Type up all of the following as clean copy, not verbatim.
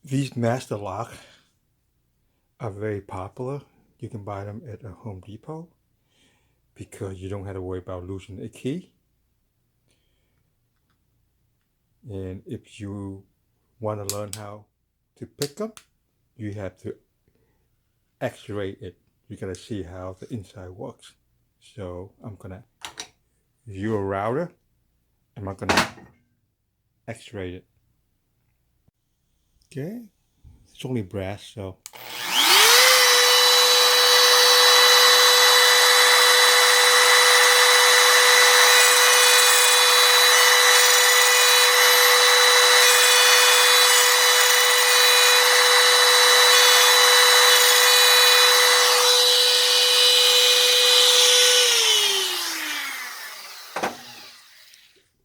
These master locks are very popular. You can buy them at a Home Depot because you don't have to worry about losing a key. And if you want to learn how to pick them, you have to x-ray it. You gotta see how the inside works. So I'm gonna use a router and I'm gonna x-ray it. Okay, it's only brass, so.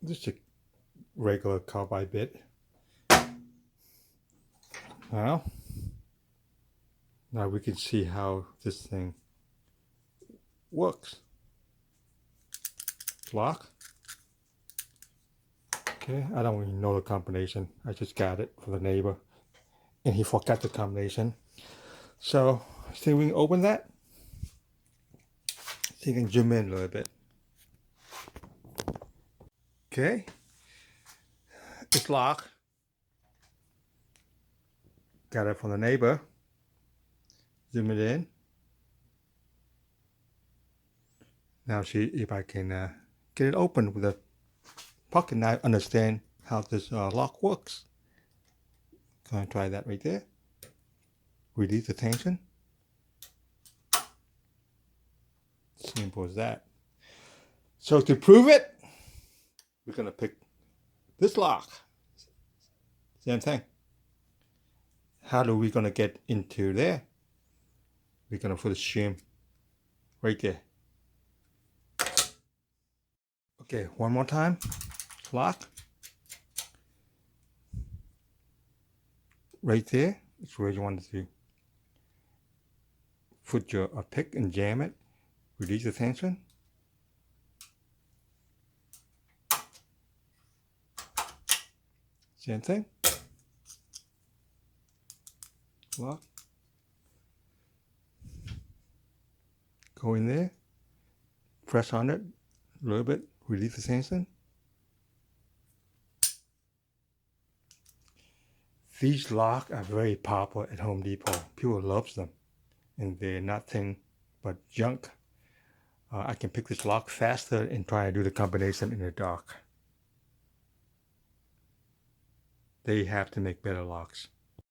Just a regular carbide bit. Now we can see how this thing works. Lock. Okay, I don't even know the combination. I just got it from the neighbor and he forgot the combination. So, see if we can open that. See if you can zoom in a little bit. Okay, it's locked. Got it from the neighbor. Zoom it in. Now see if I can get it open with a pocket knife. Understand how this lock works. Gonna try that right there. Release the tension. Simple as that. So to prove it, we're gonna pick this lock. Same thing. How are we gonna get into there? We're gonna put a shim right there. Okay, one more time. Lock. Right there. That's where you want to put your pick and jam it. Release the tension. Same thing. Lock. Go in there. Press on it a little bit. Release the tension. These locks are very popular at Home Depot. People love them. And they're nothing but junk. I can pick this lock faster and try to do the combination in the dark. They have to make better locks.